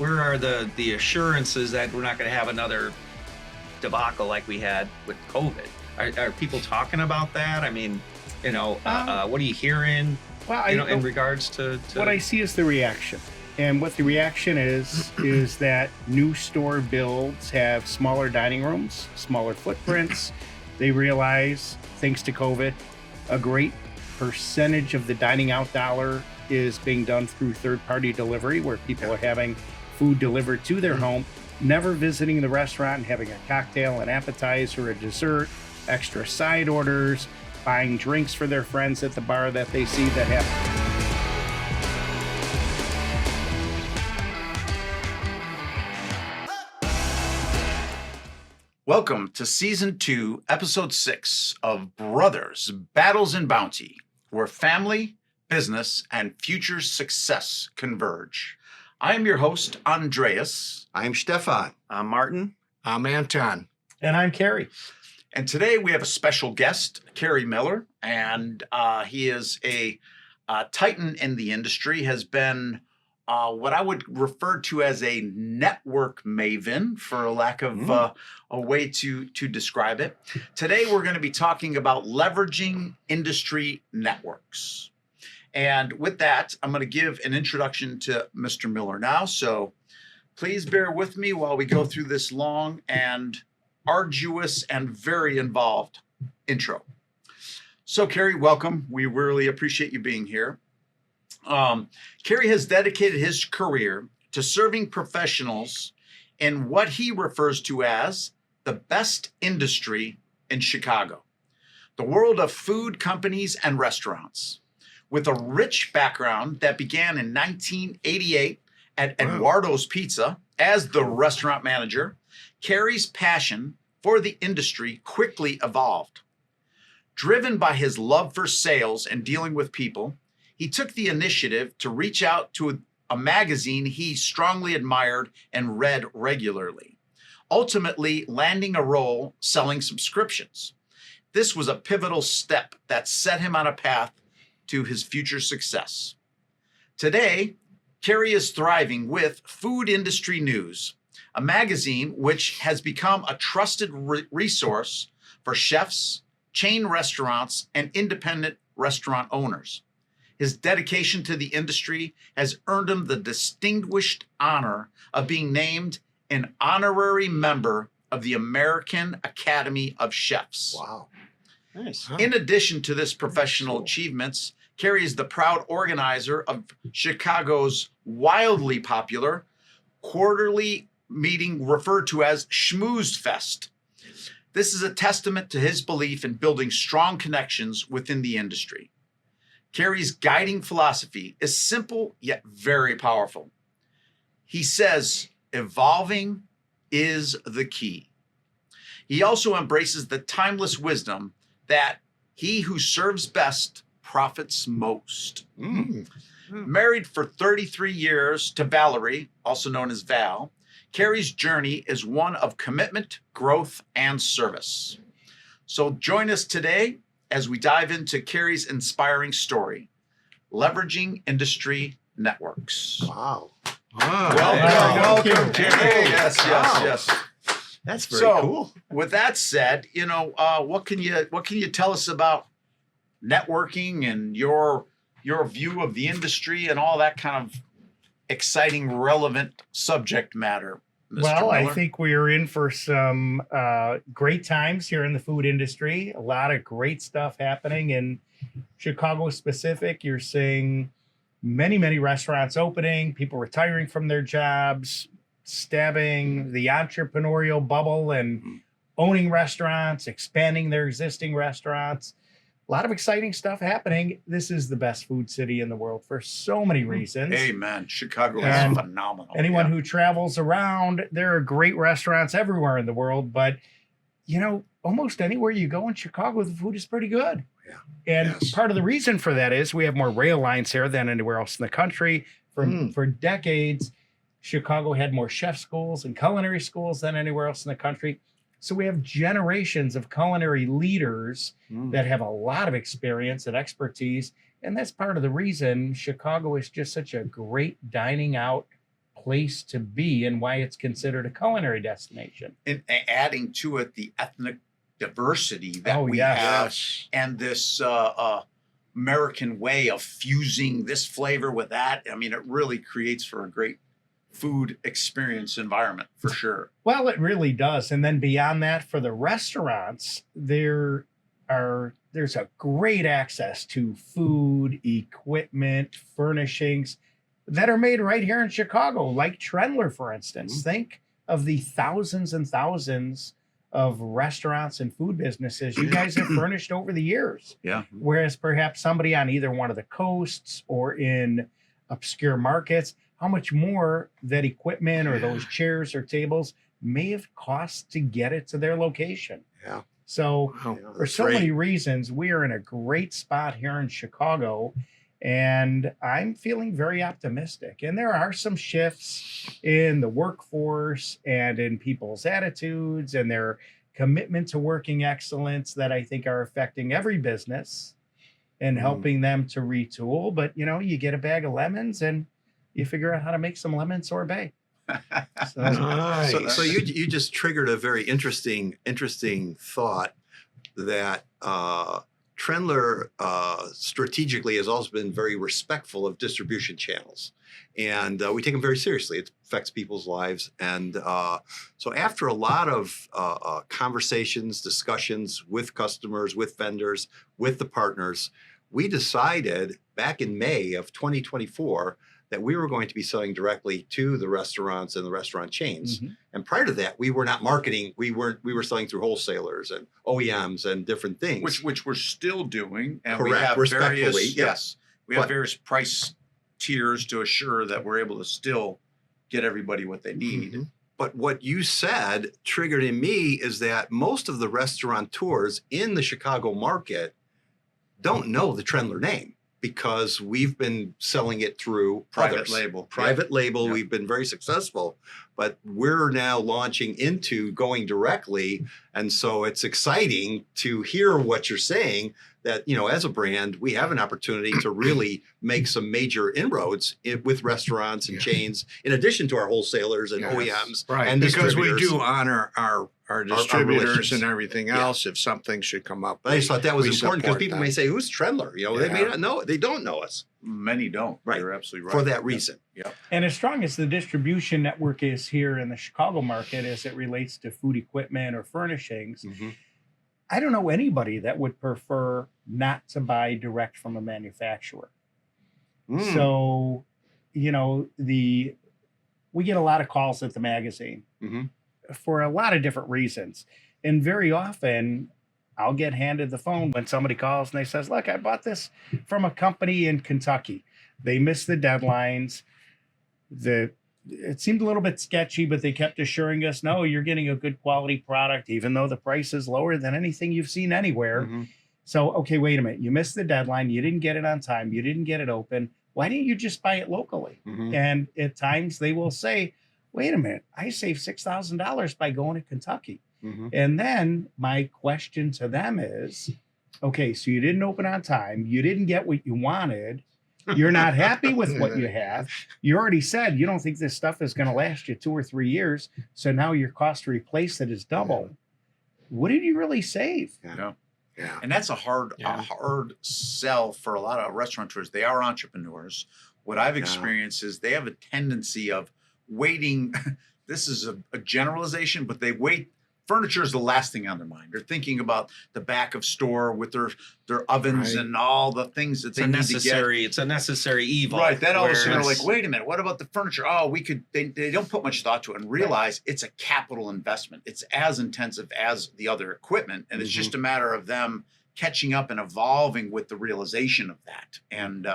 where are the assurances that we're not going to have another debacle like we had with COVID? Are people talking about that? I mean, what are you hearing? Well, In regards to what I see is the reaction. And what the reaction is that new store builds have smaller dining rooms, smaller footprints. They realize, thanks to COVID, a great percentage of the dining out dollar is being done through third-party delivery, where people are having food delivered to their home, never visiting the restaurant and having a cocktail, an appetizer, a dessert, extra side orders, buying drinks for their friends at the bar that they see that have... Welcome to Season 2, Episode 6 of Brothers, Battles and Bounty, where family, business, and future success converge. I am your host, Andreas. I'm Stefan. I'm Martin. I'm Anton. And I'm Cary. And today we have a special guest, Cary Miller, and he is a titan in the industry, has been what I would refer to as a network maven, for a lack of a way to describe it. Today, we're going to be talking about leveraging industry networks. And with that, I'm going to give an introduction to Mr. Miller now. So please bear with me while we go through this long and arduous and very involved intro. So, Cary, welcome. We really appreciate you being here. Cary has dedicated his career to serving professionals in what he refers to as the best industry in Chicago, the world of food companies and restaurants. With a rich background that began in 1988 at Eduardo's Pizza as the restaurant manager, Cary's passion for the industry quickly evolved. Driven by his love for sales and dealing with people, he took the initiative to reach out to a magazine he strongly admired and read regularly, ultimately landing a role selling subscriptions. This was a pivotal step that set him on a path to his future success. Today, Cary is thriving with Food Industry News, a magazine which has become a trusted resource for chefs, chain restaurants, and independent restaurant owners. His dedication to the industry has earned him the distinguished honor of being named an honorary member of the American Academy of Chefs. Wow. Nice. In addition to this professional achievements, Cary is the proud organizer of Chicago's wildly popular quarterly meeting referred to as Schmooze Fest. This is a testament to his belief in building strong connections within the industry. Cary's guiding philosophy is simple yet very powerful. He says, evolving is the key. He also embraces the timeless wisdom that he who serves best profits most. Married for 33 years to Valerie, also known as Val, Cary's journey is one of commitment, growth, and service. So join us today as we dive into Cary's inspiring story, leveraging industry networks. Wow. Welcome, Cary. Yes. That's very cool. With that said, what can you tell us about networking and your view of the industry and all that kind of exciting, relevant subject matter, Mr. Well, Miller? I think we are in for some great times here in the food industry. A lot of great stuff happening in Chicago specific. You're seeing many, many restaurants opening, people retiring from their jobs, stabbing the entrepreneurial bubble and owning restaurants, expanding their existing restaurants. A lot of exciting stuff happening. This is the best food city in the world for so many reasons. Amen. Chicago And is phenomenal. Anyone who travels around, there are great restaurants everywhere in the world, but almost anywhere you go in Chicago, the food is pretty good. Yeah. And part of the reason for that is we have more rail lines here than anywhere else in the country. For decades, Chicago had more chef schools and culinary schools than anywhere else in the country. So we have generations of culinary leaders that have a lot of experience and expertise. And that's part of the reason Chicago is just such a great dining out place to be and why it's considered a culinary destination. And adding to it the ethnic diversity that Oh, we yes. have, Yes. and this American way of fusing this flavor with that. I mean, it really creates for a great food experience environment for sure. Well, it really does. And then beyond that, for the restaurants, there's a great access to food, equipment, furnishings that are made right here in Chicago, like Trendler, for instance. Think of the thousands and thousands of restaurants and food businesses you guys have furnished over the years. Yeah. Whereas perhaps somebody on either one of the coasts or in obscure markets, how much more that equipment or those chairs or tables may have cost to get it to their location. Yeah. So Wow. for so many reasons, we are in a great spot here in Chicago, and I'm feeling very optimistic. And there are some shifts in the workforce and in people's attitudes and their commitment to working excellence that I think are affecting every business and helping them to retool. But, you get a bag of lemons and you figure out how to make some lemon sorbet. So, Nice. So you just triggered a very interesting thought that Trendler strategically has also been very respectful of distribution channels, and we take them very seriously. It affects people's lives, and so after a lot of conversations, discussions with customers, with vendors, with the partners, we decided back in May of 2024 that we were going to be selling directly to the restaurants and the restaurant chains. And prior to that, we were not marketing. We were selling through wholesalers and OEMs and different things. Which we're still doing. And Correct. we have Respectfully, various, yep. yes, we have But- various price tiers to assure that we're able to still get everybody what they need. But what you said triggered in me is that most of the restaurateurs in the Chicago market don't know the Trendler name, because we've been selling it through Private others. label. Private label. Yep. We've been very successful, but we're now launching into going directly. And so it's exciting to hear what you're saying, that, as a brand, we have an opportunity to really make some major inroads with restaurants and chains, in addition to our wholesalers and Yes. OEMs. Right. And Because we distributors. do honor our distributors relations. and everything else. If something should come up, But I just thought that was we important, because support people them. may say, "Who's Trendler?" They may Yeah. not know. They don't know us Many don't. Right. You're absolutely right. for that reason. Yeah. and as strong as the distribution network is here in the Chicago market as it relates to food equipment or furnishings, I don't know anybody that would prefer not to buy direct from a manufacturer. So, we get a lot of calls at the magazine for a lot of different reasons. And very often I'll get handed the phone when somebody calls and they says, "Look, I bought this from a company in Kentucky. They missed the deadlines. It seemed a little bit sketchy, but they kept assuring us, no, you're getting a good quality product, even though the price is lower than anything you've seen anywhere." So, okay, wait a minute. You missed the deadline. You didn't get it on time. You didn't get it open. Why didn't you just buy it locally? And at times they will say, wait a minute, I saved $6,000 by going to Kentucky. And then my question to them is, okay, so you didn't open on time. You didn't get what you wanted. You're not happy with what you have. You already said you don't think this stuff is going to last you 2 or 3 years. So now your cost to replace it is double. What did you really save? Yeah. Yeah. And that's a hard sell for a lot of restaurateurs. They are entrepreneurs. What I've experienced is they have a tendency of waiting. This is a generalization, but they wait. Furniture is the last thing on their mind. They're thinking about the back of store with their ovens and all the things that It's they a need to necessary. It's a necessary evil. Right. Then all of a sudden they're whereas- like, wait a minute, what about the furniture? Oh, we could. They don't put much thought to it and realize it's a capital investment. It's as intensive as the other equipment, and it's just a matter of them catching up and evolving with the realization of that. And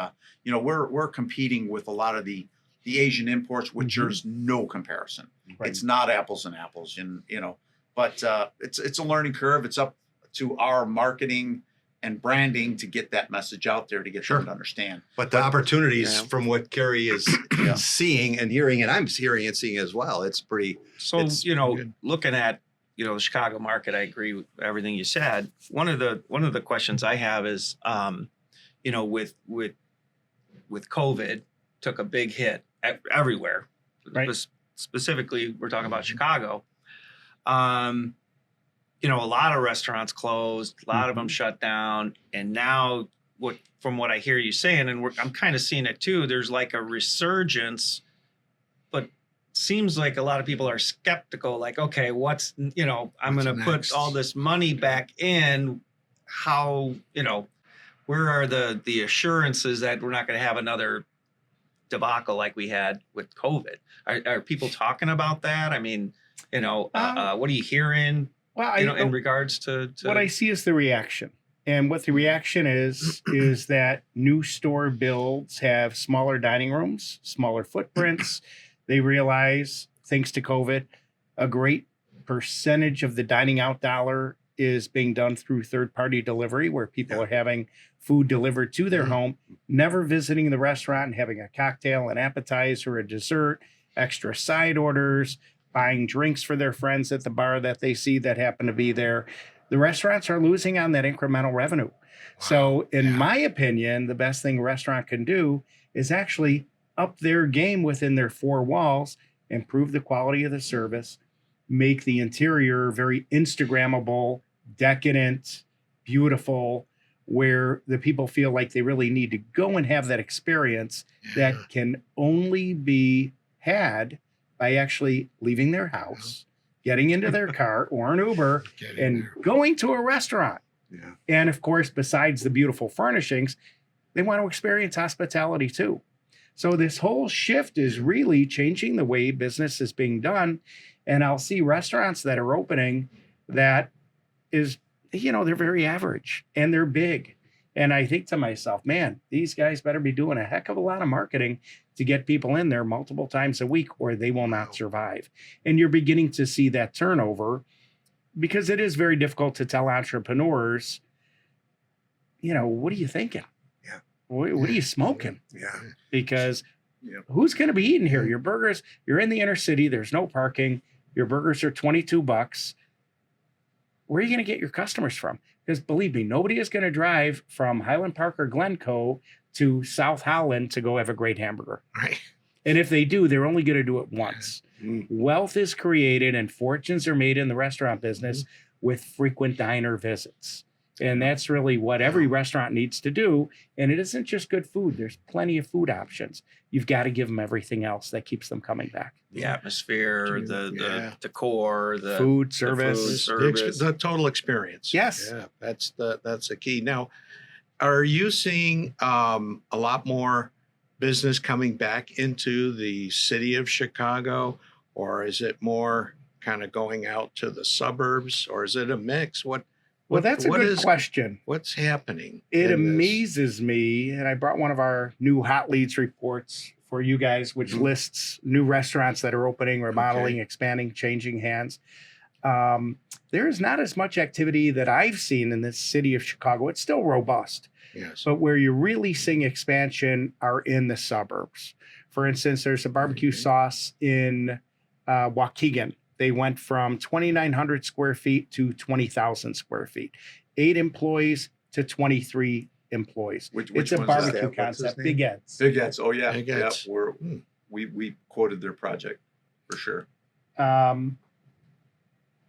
we're competing with a lot of the Asian imports, which there's no comparison. Right. It's not apples and apples, and but it's a learning curve. It's up to our marketing and branding to get that message out there to get them to understand. But the opportunities Yeah. from what Cary is seeing and hearing, and I'm hearing and seeing as well, it's pretty. So, It's looking at, the Chicago market, I agree with everything you said. One of the questions I have is, with COVID, took a big hit everywhere. Right. Specifically, we're talking about Chicago. You know, a lot of restaurants closed, a lot of them shut down, and now from what I hear you saying, and I'm kind of seeing it too, there's like a resurgence, but seems like a lot of people are skeptical, like, okay, I'm going to put all this money back in. How, where are the assurances that we're not going to have another debacle like we had with COVID? Are people talking about that? I mean, what are you hearing? Well, in regards to what I see is the reaction. And what the reaction is that new store builds have smaller dining rooms, smaller footprints. They realize, thanks to COVID, a great percentage of the dining out dollar is being done through third-party delivery, where people are having food delivered to their home, never visiting the restaurant and having a cocktail, an appetizer, a dessert, extra side orders, buying drinks for their friends at the bar that they see that happen to be there. The restaurants are losing on that incremental revenue. So in my opinion, the best thing a restaurant can do is actually up their game within their four walls, improve the quality of the service, make the interior very Instagrammable, decadent, beautiful, where the people feel like they really need to go and have that experience that can only be had by actually leaving their house, getting into their car or an Uber, and going to a restaurant. Yeah. And of course, besides the beautiful furnishings, they want to experience hospitality too. So this whole shift is really changing the way business is being done. And I'll see restaurants that are opening that is, they're very average and they're big. And I think to myself, man, these guys better be doing a heck of a lot of marketing to get people in there multiple times a week, or they will not survive. And you're beginning to see that turnover, because it is very difficult to tell entrepreneurs, what are you thinking? Yeah. What are you smoking? Yeah. Because who's going to be eating here? Your burgers, you're in the inner city, there's no parking. Your burgers are $22. Where are you going to get your customers from? Because believe me, nobody is going to drive from Highland Park or Glencoe to South Holland to go have a great hamburger. Right. And if they do, they're only going to do it once. Wealth is created and fortunes are made in the restaurant business with frequent diner visits. And that's really what every restaurant needs to do. And it isn't just good food. There's plenty of food options. You've got to give them everything else that keeps them coming back. the atmosphere, the decor, the food service, The total experience. Yes. Yeah, that's the key. Now, are you seeing a lot more business coming back into the city of Chicago, or is it more kind of going out to the suburbs, or is it a mix? Well, that's a good question. What's happening? It amazes me, and I brought one of our new hot leads reports for you guys, which lists new restaurants that are opening, remodeling, expanding, changing hands. There is not as much activity that I've seen in the city of Chicago. It's still robust. Yes. But where you're really seeing expansion are in the suburbs. For instance, there's a barbecue sauce in Waukegan. They went from 2,900 square feet to 20,000 square feet. 8 employees to 23 employees. Which it's a one's barbecue that? concept. Big Ed's. Big Ed's. Oh yeah, Big yeah. Ed's. We quoted their project for sure.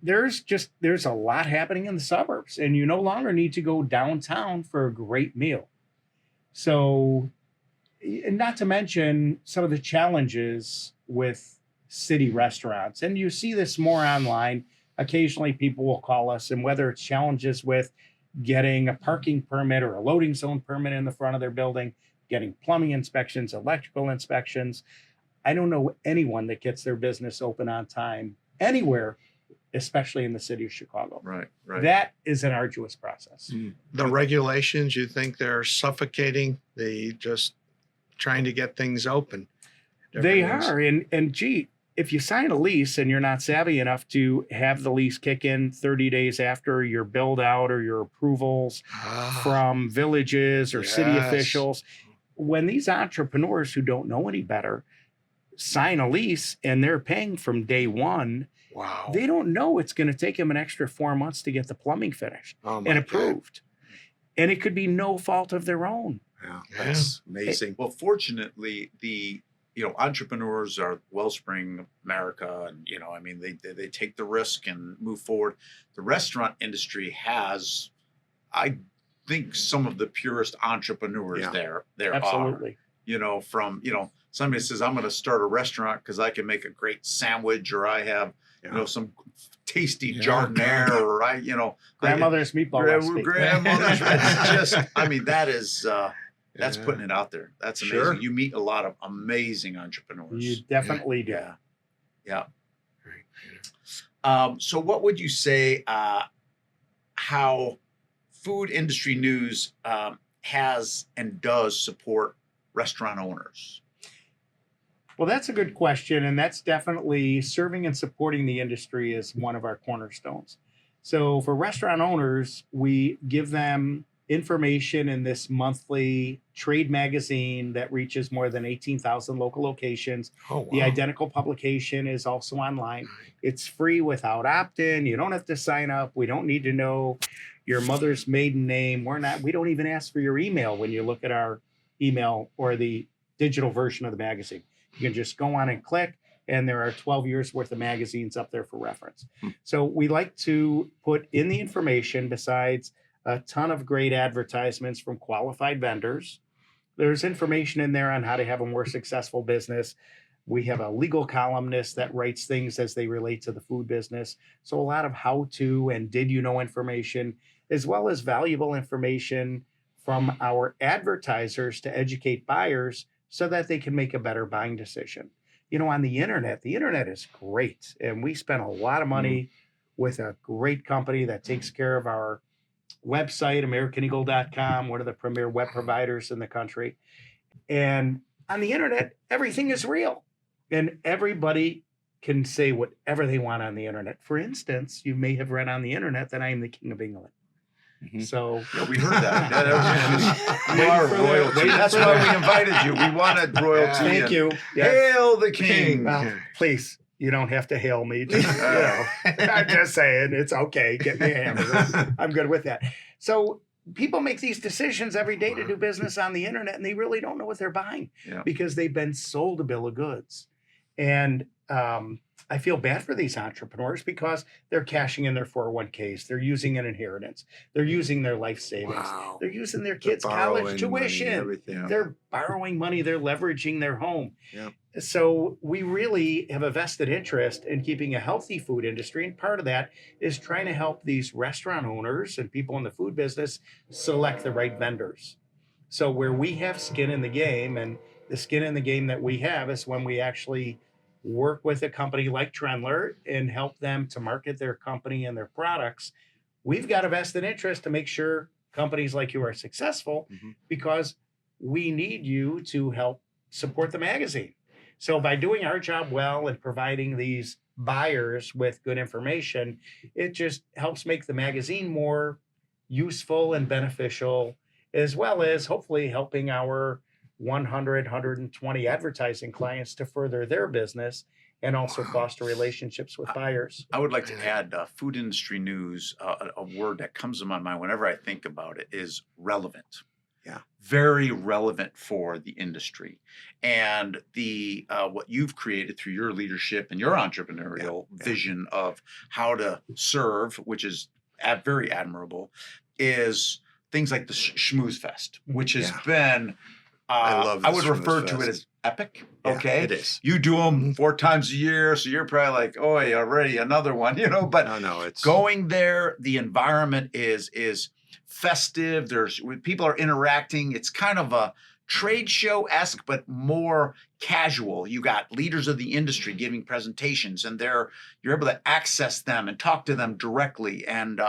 There's a lot happening in the suburbs, and you no longer need to go downtown for a great meal. So, and not to mention some of the challenges with city restaurants. And you see this more online. Occasionally people will call us, and whether it's challenges with getting a parking permit or a loading zone permit in the front of their building, getting plumbing inspections, electrical inspections. I don't know anyone that gets their business open on time anywhere, especially in the city of Chicago. Right. That is an arduous process. The regulations, you think they're suffocating the just trying to get things open? They are. And gee, if you sign a lease and you're not savvy enough to have the lease kick in 30 days after your build out or your approvals from villages or city officials, when these entrepreneurs who don't know any better sign a lease and they're paying from day one, they don't know it's going to take them an extra 4 months to get the plumbing finished and approved. And it could be no fault of their own. Yeah, that's amazing. Well, fortunately, entrepreneurs are wellspring of America, and I mean, they take the risk and move forward. The restaurant industry has, I think, some of the purest entrepreneurs there Absolutely. are. From somebody says, I'm going to start a restaurant because I can make a great sandwich, or I have some tasty jardiniere, or Grandmother's meatball recipe. Grandmother's. It's just, I mean, that's putting it out there. That's amazing. Sure. You meet a lot of amazing entrepreneurs. You definitely do. Yeah. So what would you say how food industry news has and does support restaurant owners? Well, that's a good question. And that's definitely serving and supporting the industry is one of our cornerstones. So for restaurant owners, we give them information in this monthly trade magazine that reaches more than 18,000 local locations. Oh, wow. The identical publication is also online. It's free without opt-in. You don't have to sign up. We don't need to know your mother's maiden name. We don't even ask for your email when you look at our email or the digital version of the magazine. You can just go on and click, and there are 12 years worth of magazines up there for reference. So we like to put in the information, besides a ton of great advertisements from qualified vendors. There's information in there on how to have a more successful business. We have a legal columnist that writes things as they relate to the food business. So a lot of how-to and did you know information, as well as valuable information from our advertisers to educate buyers so that they can make a better buying decision. On the internet is great. And we spend a lot of money with a great company that takes care of our website, AmericanEagle.com, one of the premier web providers in the country. And on the internet, everything is real. And everybody can say whatever they want on the internet. For instance, you may have read on the internet that I am the King of England. So we heard that. You are royalty. That's why we invited you. We wanted royalty. Thank you. Yes. Hail the king. Well, please, you don't have to hail me. I'm just saying, it's okay. Get me a hamburger. I'm good with that. So people make these decisions every day to do business on the internet, and they really don't know what they're buying because they've been sold a bill of goods. And I feel bad for these entrepreneurs because they're cashing in their 401ks. They're using an inheritance. They're using their life savings. Wow. They're using their kids' college tuition. Money, they're borrowing money. They're leveraging their home. Yep. So we really have a vested interest in keeping a healthy food industry. And part of that is trying to help these restaurant owners and people in the food business select the right vendors. So where we have skin in the game, and the skin in the game that we have is when we actually work with a company like Trendler and help them to market their company and their products. We've got a vested interest to make sure companies like you are successful because we need you to help support the magazine. So by doing our job well and providing these buyers with good information, it just helps make the magazine more useful and beneficial, as well as hopefully helping our 100, 120 advertising clients to further their business and also foster relationships with buyers. I would like to add food industry news. A word that comes to my mind whenever I think about it is relevant. Yeah. Very relevant for the industry. And the what you've created through your leadership and your entrepreneurial vision of how to serve, which is very admirable, is things like the Schmooze Fest, which has been I love I would this refer Schmooze to it Fest. as epic. Yeah, Okay. it is. You do them 4 times a year, so you're probably like, oh, already another one, but No, it's going there, the environment is festive. People are interacting. It's kind of a trade show-esque, but more casual. You got leaders of the industry giving presentations, and you're able to access them and talk to them directly. And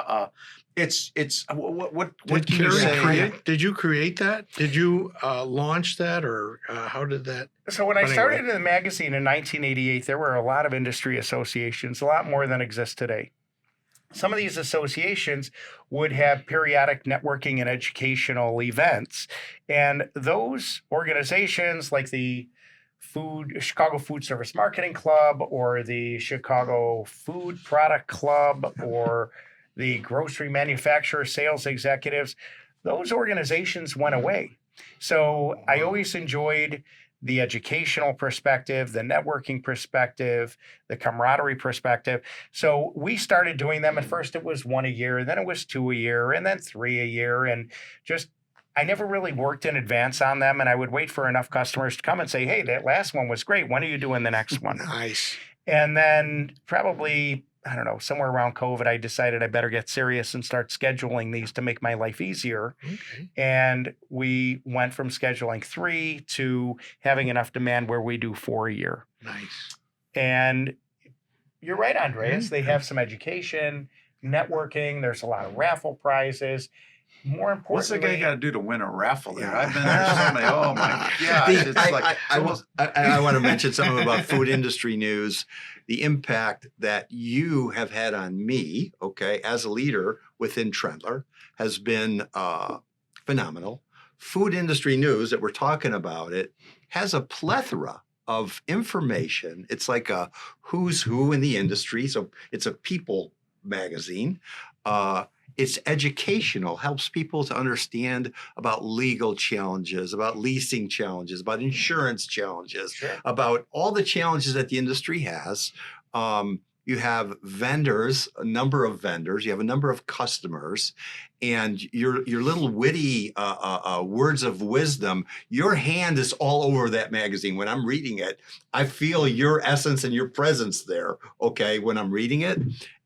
it's what can you say? Did you create that? Did you launch that, or how did that? So when I Anyway. started in the magazine in 1988, there were a lot of industry associations, a lot more than exist today. Some of these associations would have periodic networking and educational events. And those organizations like the Chicago Food Service Marketing Club or the Chicago Food Product Club or the Grocery Manufacturer Sales Executives, those organizations went away. So I always enjoyed the educational perspective, the networking perspective, the camaraderie perspective. So we started doing them. At first it was 1 a year, then it was 2 a year, and then 3 a year. And just, I never really worked in advance on them. And I would wait for enough customers to come and say, hey, that last one was great. When are you doing the next one? Nice. And then probably, I don't know, somewhere around COVID, I decided I better get serious and start scheduling these to make my life easier. Okay. And we went from scheduling 3 to having enough demand where we do 4 a year. Nice. And you're right, Andreas. They have some education, networking. There's a lot of raffle prizes. More importantly, What's the guy got to do to win a raffle there? Yeah. I've been there so many. Oh my God! It's like I want to mention something about food industry news, the impact that you have had on me, okay, as a leader within Trendler has been phenomenal. Food industry news that we're talking about, it has a plethora of information. It's like a who's who in the industry. So it's a people magazine. It's educational, helps people to understand about legal challenges, about leasing challenges, about insurance challenges, about all the challenges that the industry has. You have vendors, a number of vendors, you have a number of customers, and your little witty words of wisdom, your hand is all over that magazine. When I'm reading it, I feel your essence and your presence there, okay, when I'm reading it.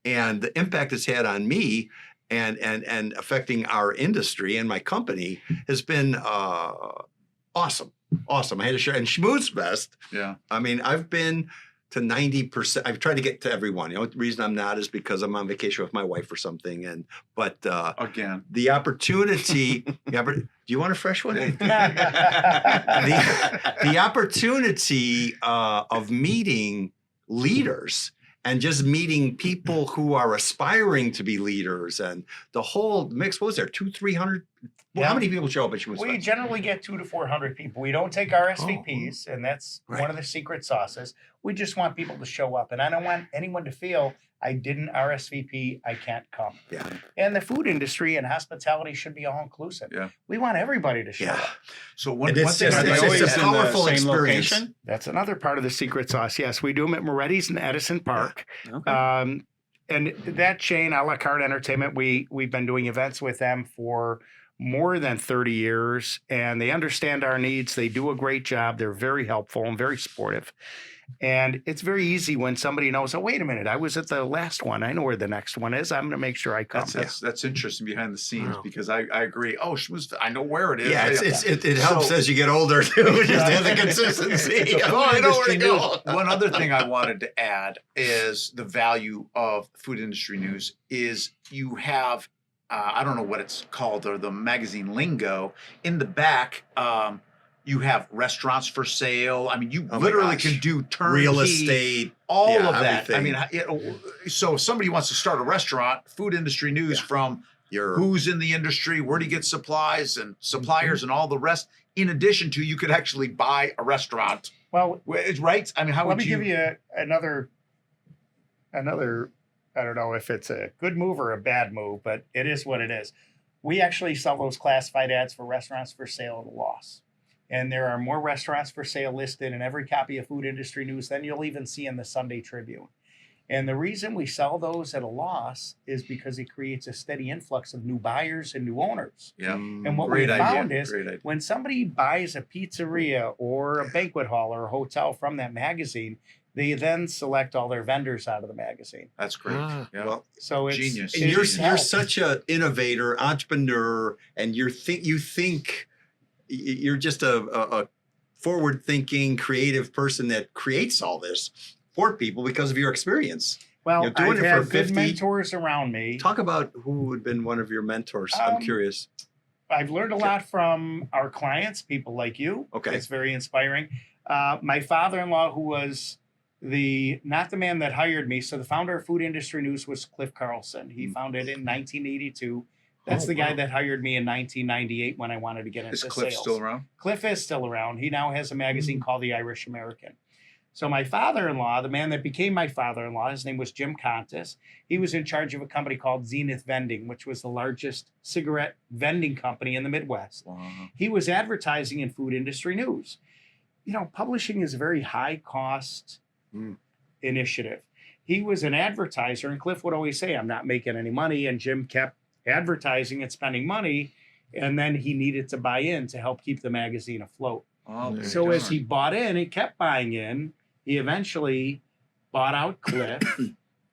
And the impact it's had on me and affecting our industry and my company has been awesome. Awesome. I had to share. And Schmooze Fest, yeah. I mean, I've been to 90%. I've tried to get to everyone. You know, the reason I'm not is because I'm on vacation with my wife or something. But again, the opportunity, do you want a fresh one? the opportunity of meeting leaders and just meeting people who are aspiring to be leaders and the whole mix. What was there? 200-300? Well, how many people show up at Schmooze We Fest? generally get 200 to 400 people. We don't take RSVPs, and that's one of the secret sauces. We just want people to show up, and I don't want anyone to feel I didn't RSVP, I can't come. Yeah. And the food industry and hospitality should be all inclusive. Yeah. We want everybody to show up. So one It's thing just- I it's always a powerful experience. That's another part of the secret sauce. Yes, we do them at Moretti's in Edison Park. Okay. And that chain, a la carte entertainment, we've been doing events with them for more than 30 years, and they understand our needs. They do a great job. They're very helpful and very supportive. And it's very easy when somebody knows, oh, wait a minute, I was at the last one. I know where the next one is. I'm going to make sure I come. That's interesting behind the scenes because I agree. Oh, I know where it is. Yeah, it helps as you get older too, just to have the consistency. I know where to go. One other thing I wanted to add is the value of food industry news is you have, I don't know what it's called or the magazine lingo, in the back, you have restaurants for sale. I mean, you literally can do turnkey, real estate, all of that. everything. I mean, so if somebody wants to start a restaurant, food industry news from who's in the industry, where do you get supplies and suppliers and all the rest. In addition to, you could actually buy a restaurant. Well, right? I mean, how let would me give you another. I don't know if it's a good move or a bad move, but it is what it is. We actually sell those classified ads for restaurants for sale at a loss. And there are more restaurants for sale listed in every copy of Food Industry News than you'll even see in the Sunday Tribune. And the reason we sell those at a loss is because it creates a steady influx of new buyers and new owners. Yeah. And what Great we idea. found is Great idea. when somebody buys a pizzeria or a banquet hall or a hotel from that magazine, they then select all their vendors out of the magazine. That's great. Ah. Yeah. Well, So it's Genius. and you're such an innovator, entrepreneur, and you think you're just a forward-thinking, creative person that creates all this for people because of your experience. well, you're doing I've it for had good 50 mentors around me. Talk about who had been one of your mentors. I'm curious. I've learned a lot from our clients, people like you. Okay. It's very inspiring. My father-in-law, who was not the man that hired me. So the founder of Food Industry News was Cliff Carlson. He founded it in 1982. That's the guy that hired me in 1998 when I wanted to get into Is Cliff sales. still around? Cliff is still around. He now has a magazine called The Irish American. So my father-in-law, the man that became my father-in-law, his name was Jim Contis. He was in charge of a company called Zenith Vending, which was the largest cigarette vending company in the Midwest. Wow. He was advertising in Food Industry News. publishing is a very high cost initiative. He was an advertiser, and Cliff would always say, I'm not making any money. And Jim kept advertising and spending money. And then he needed to buy in to help keep the magazine afloat. Oh, So as he bought in, he kept buying in. He eventually bought out Cliff,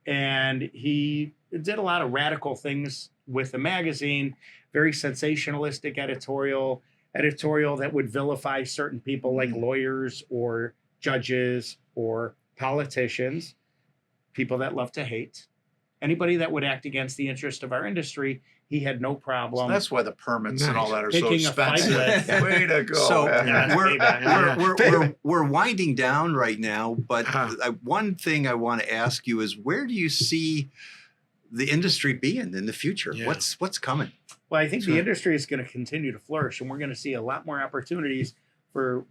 and he did a lot of radical things with the magazine, very sensationalistic editorial that would vilify certain people like lawyers or judges or politicians, people that love to hate. Anybody that would act against the interest of our industry, he had no problem. So that's why the permits and all that are so Picking a fight expensive. with. Way to go. So man. we're winding down right now, but one thing I want to ask you is, where do you see the industry being in the future? Yeah. What's coming? Well, I think the industry is going to continue to flourish, and we're going to see a lot more opportunities for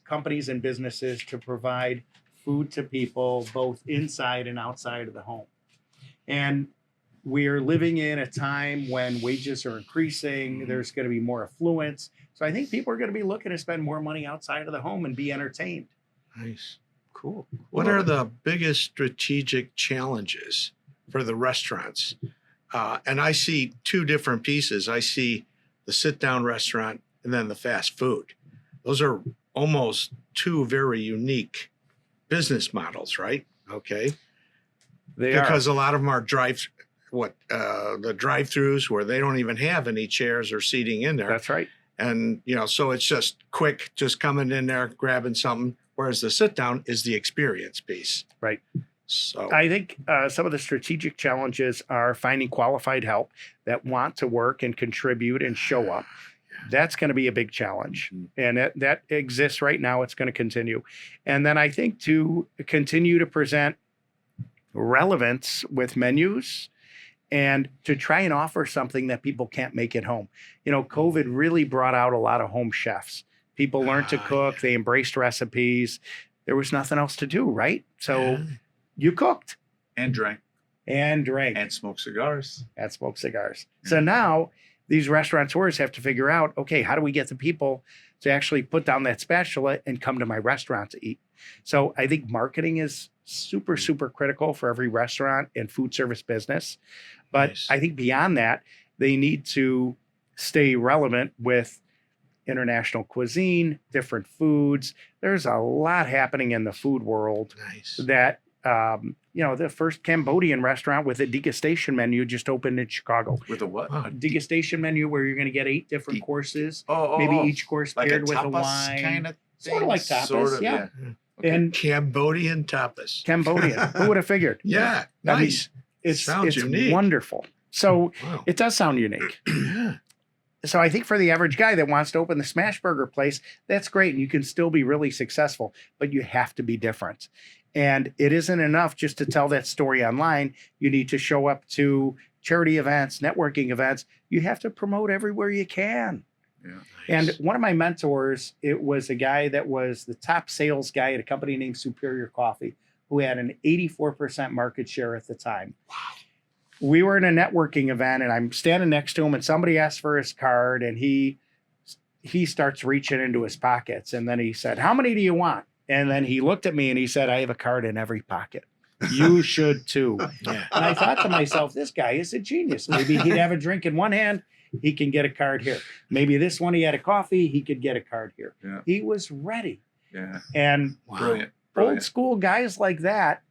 companies and businesses to provide food to people both inside and outside of the home. And we're living in a time when wages are increasing. There's going to be more affluence. So I think people are going to be looking to spend more money outside of the home and be entertained. Nice. Cool. What are the biggest strategic challenges for the restaurants? And I see two different pieces. I see the sit-down restaurant and then the fast food. Those are almost two very unique business models, right? Okay. Because a lot of them are the drive-throughs where they don't even have any chairs or seating in there. That's right. And, so it's just quick, just coming in there, grabbing something. Whereas the sit down is the experience piece. Right. So I think some of the strategic challenges are finding qualified help that want to work and contribute and show up. That's going to be a big challenge. And that exists right now. It's going to continue. And then I think to continue to present relevance with menus and to try and offer something that people can't make at home. COVID really brought out a lot of home chefs. People learned to cook. They embraced recipes. There was nothing else to do, right? So you cooked. And drank. And drank. And smoked cigars. And smoked cigars. So now these restaurateurs have to figure out, okay, how do we get the people to actually put down that spatula and come to my restaurant to eat? So I think marketing is super, super critical for every restaurant and food service business. But I think beyond that, they need to stay relevant with international cuisine, different foods. There's a lot happening in the food world that, the first Cambodian restaurant with a degustation menu just opened in Chicago. With a what? A degustation menu where you're going to get 8 different courses. Maybe each course like paired a with a tapas wine. kind of thing? Sort of like tapas, Sort of, yeah. Okay. And Cambodian tapas. Cambodian. Who would have figured? Yeah, I mean, nice. Sounds it's unique. wonderful. So Wow. it does sound unique. Yeah. So I think for the average guy that wants to open the smash burger place, that's great. And you can still be really successful, but you have to be different. And it isn't enough just to tell that story online. You need to show up to charity events, networking events. You have to promote everywhere you can. Yeah. And one of my mentors, it was a guy that was the top sales guy at a company named Superior Coffee, who had an 84% market share at the time. Wow. We were in a networking event and I'm standing next to him and somebody asked for his card and he starts reaching into his pockets. And then he said, "How many do you want?" And then he looked at me and he said, "I have a card in every pocket. You should too." Yeah. And I thought to myself, this guy is a genius. Maybe he'd have a drink in one hand. He can get a card here. Maybe this one he had a coffee. He could get a card here. Yeah. He was ready. Yeah. And Brilliant. old school guys like that,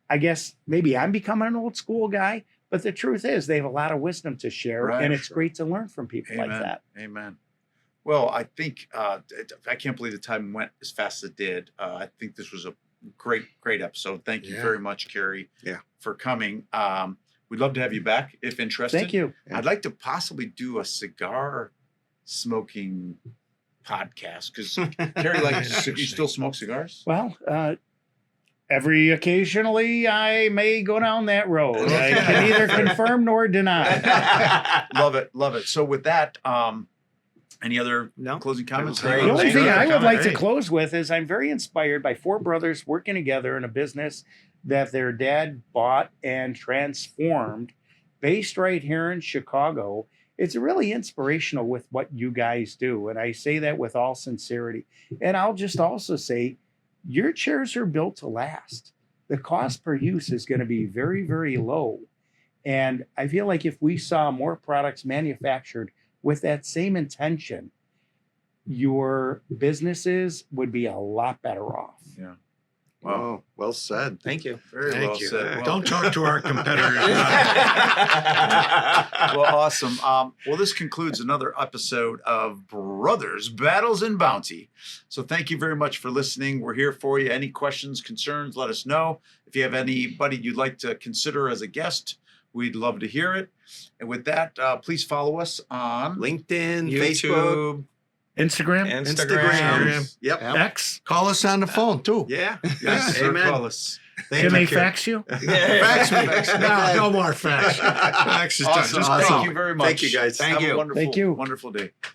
I guess maybe I'm becoming an old school guy, but the truth is they have a lot of wisdom to share. Right. And it's great to learn from people like that. Amen. Well, I think I can't believe the time went as fast as it did. I think this was a great episode. Thank you very much, Cary, for coming. We'd love to have you back if interested. Thank you. I'd like to possibly do a cigar smoking podcast because Cary, you still smoke cigars? Well, every occasionally I may go down that road. I can neither confirm nor deny. Love it. So with that, any other closing comments? Great. The only thing I would like to Great. close with is I'm very inspired by 4 brothers working together in a business that their dad bought and transformed, based right here in Chicago. it's really inspirational with what you guys do. And I say that with all sincerity. And I'll just also say, your chairs are built to last. The cost per use is going to be very, very low. And I feel like if we saw more products manufactured with that same intention, your businesses would be a lot better off. Yeah. Wow, well said. Thank you. Very Thank well you. said. Well, Don't talk to our competitors. well, awesome. Well, this concludes another episode of Brothers Battles in Bounty. So thank you very much for listening. We're here for you. Any questions, concerns, let us know. If you have anybody you'd like to consider as a guest, we'd love to hear it. And with that, please follow us on LinkedIn, Facebook, Instagram, Instagram. Yep. X. Call us on the phone too. Yeah. Yes, sir. Amen. Call us. Can they fax you? Fax me. No more fax. Fax is done. Awesome. Just Thank call. you very much. Thank you, guys. Have a wonderful, Thank you. wonderful day.